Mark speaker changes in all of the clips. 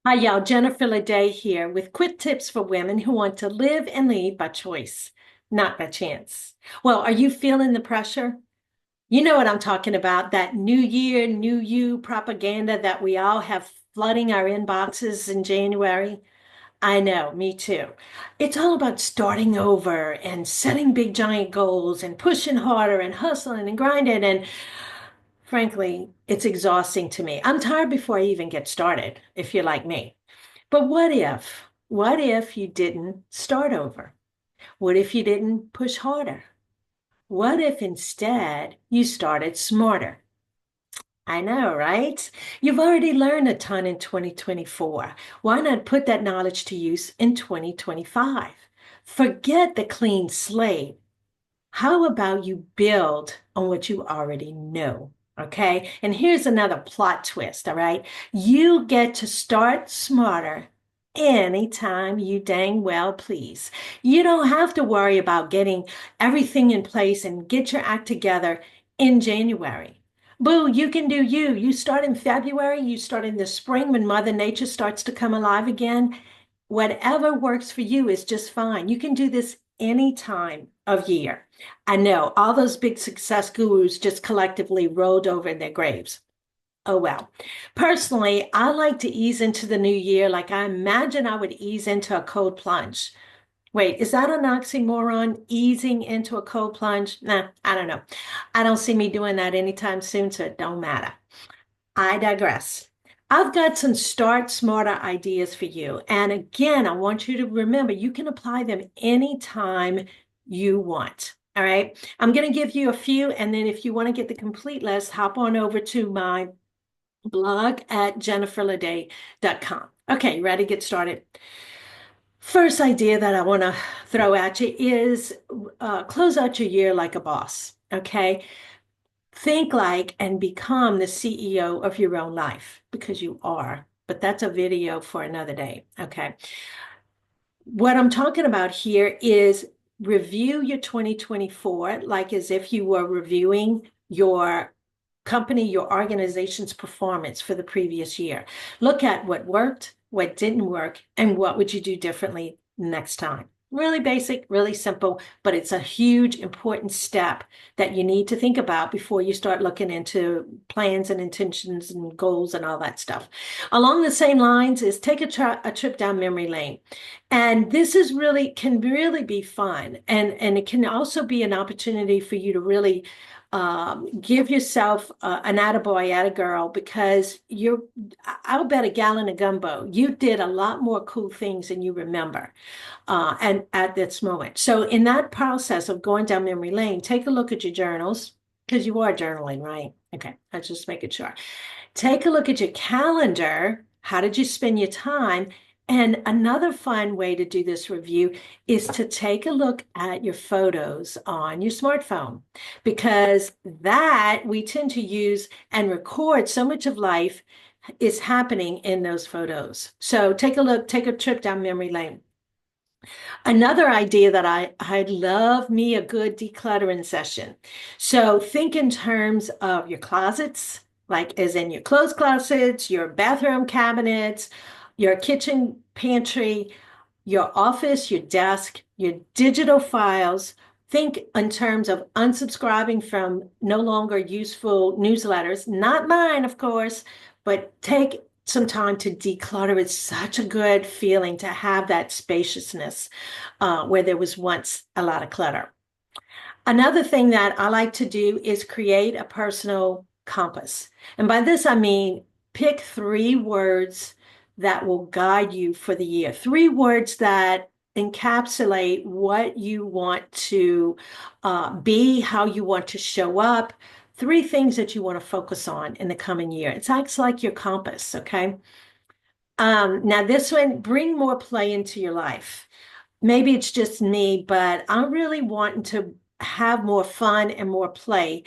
Speaker 1: Hi, y'all. Jennifer Leday here with quick tips for women who want to live and lead by choice, not by chance. Well, are you feeling the pressure? You know what I'm talking about, that new year, new you propaganda that we all have flooding our inboxes in January. I know, me too. It's all about starting over and setting big giant goals and pushing harder and hustling and grinding. And frankly, it's exhausting to me. I'm tired before I even get started, if you're like me. But what if? What if you didn't start over? What if you didn't push harder? What if instead you started smarter? I know, right? You've already learned a ton in 2024. Why not put that knowledge to use in 2025? Forget the clean slate. How about you build on what you already know? Okay. And here's another plot twist. All right. You get to start smarter anytime you dang well please. You don't have to worry about getting everything in place and get your act together in January. Boo, you can do you. You start in February, you start in the spring when Mother Nature starts to come alive again. Whatever works for you is just fine. You can do this any time of year. I know all those big success gurus just collectively rolled over in their graves. Oh well. Personally, I like to ease into the new year like I imagine I would ease into a cold plunge. Wait, is that an oxymoron? Easing into a cold plunge? Nah, I don't know. I don't see me doing that anytime soon, so it don't matter. I digress. I've got some start smarter ideas for you. And again, I want you to remember you can apply them anytime you want. All right. I'm going to give you a few. And then if you want to get the complete list, hop on over to my blog at jenniferleday.com. Okay, ready to get started? First idea that I want to throw at you is close out your year like a boss. Okay. Think like and become the CEO of your own life because you are. But that's a video for another day. Okay. What I'm talking about here is review your 2024 like as if you were reviewing your company, your organization's performance for the previous year. Look at what worked, what didn't work, and what would you do differently next time. Really basic, really simple, but it's a huge, important step that you need to think about before you start looking into plans and intentions and goals and all that stuff. Along the same lines is take a trip down memory lane. And this is really can really be fun. And it can also be an opportunity for you to really give yourself an attaboy, attagirl, because I'll bet a gallon of gumbo, you did a lot more cool things than you remember and at this moment. So in that process of going down memory lane, take a look at your journals, because you are journaling, right? Okay, let's just make it sure. Take a look at your calendar. How did you spend your time? And another fun way to do this review is to take a look at your photos on your smartphone, because that we tend to use and record so much of life is happening in those photos. So take a look, take a trip down memory lane. Another idea that I love me a good decluttering session. So think in terms of your closets, like as in your clothes closets, your bathroom cabinets, your kitchen pantry, your office, your desk, your digital files. Think in terms of unsubscribing from no longer useful newsletters, not mine, of course, but take some time to declutter. It's such a good feeling to have that spaciousness where there was once a lot of clutter. Another thing that I like to do is create a personal compass. And by this, I mean pick 3 words that will guide you for the year, 3 words that encapsulate what you want to be, how you want to show up, 3 things that you want to focus on in the coming year. It acts like your compass, okay? Now, this one, bring more play into your life. Maybe it's just me, but I'm really wanting to have more fun and more play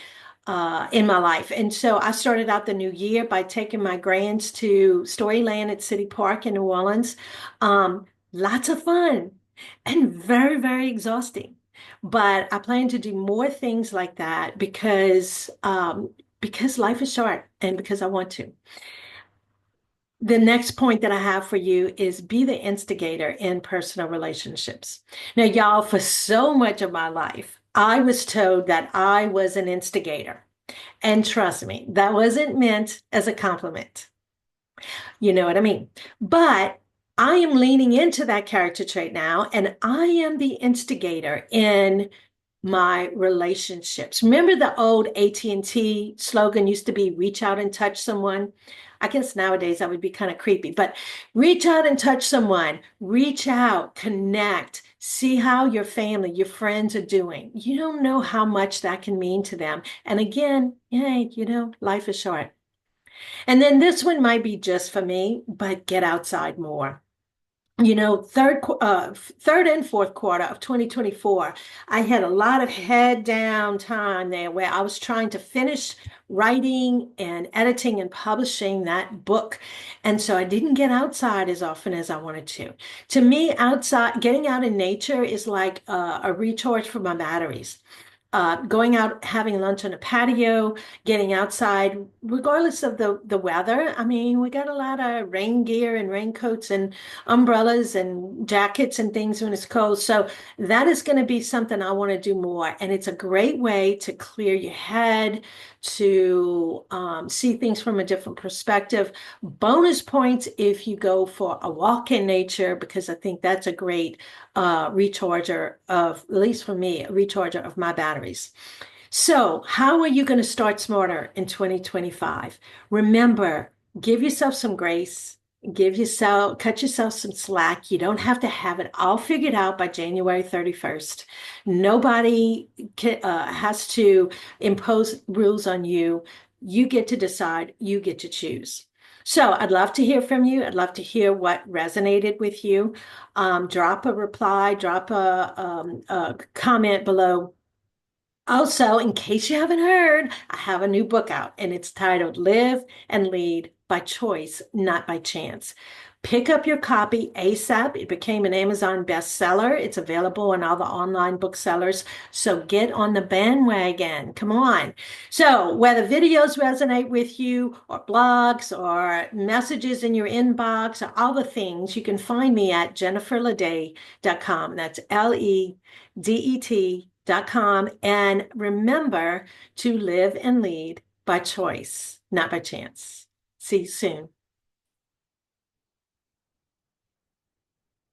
Speaker 1: in my life. And so I started out the new year by taking my grands to Storyland at City Park in New Orleans. Lots of fun and very, very exhausting. But I plan to do more things like that because life is short and because I want to. The next point that I have for you is be the instigator in personal relationships. Now, y'all, for so much of my life, I was told that I was an instigator. And trust me, that wasn't meant as a compliment. You know what I mean? But I am leaning into that character trait now, and I am the instigator in my relationships. Remember the old AT&T slogan used to be reach out and touch someone? I guess nowadays that would be kind of creepy, but reach out and touch someone. Reach out, connect, see how your family, your friends are doing. You don't know how much that can mean to them. And again, hey, life is short. And then this one might be just for me, but get outside more. Third and fourth quarter of 2024, I had a lot of head down time there where I was trying to finish writing and editing and publishing that book. And so I didn't get outside as often as I wanted to. To me, outside, getting out in nature is like a recharge for my batteries. Going out, having lunch on a patio, getting outside, regardless of the weather. I mean, we got a lot of rain gear and raincoats and umbrellas and jackets and things when it's cold. So that is going to be something I want to do more. And it's a great way to clear your head, to see things from a different perspective. Bonus points if you go for a walk in nature, because I think that's a great recharger of, at least for me, a recharger of my batteries. So, how are you going to start smarter in 2025? Remember, give yourself some grace, cut yourself some slack. You don't have to have it all figured out by January 31st. Nobody has to impose rules on you. You get to decide, you get to choose. So I'd love to hear from you. I'd love to hear what resonated with you. Drop a reply, drop a comment below. Also, in case you haven't heard, I have a new book out and it's titled Live and Lead by Choice, Not by Chance. Pick up your copy ASAP. It became an Amazon bestseller. It's available in all the online booksellers. So get on the bandwagon. Come on. So whether videos resonate with you or blogs or messages in your inbox or all the things, you can find me at jenniferledet.com. That's LEDET.com. And remember to live and lead by choice, not by chance. See you soon.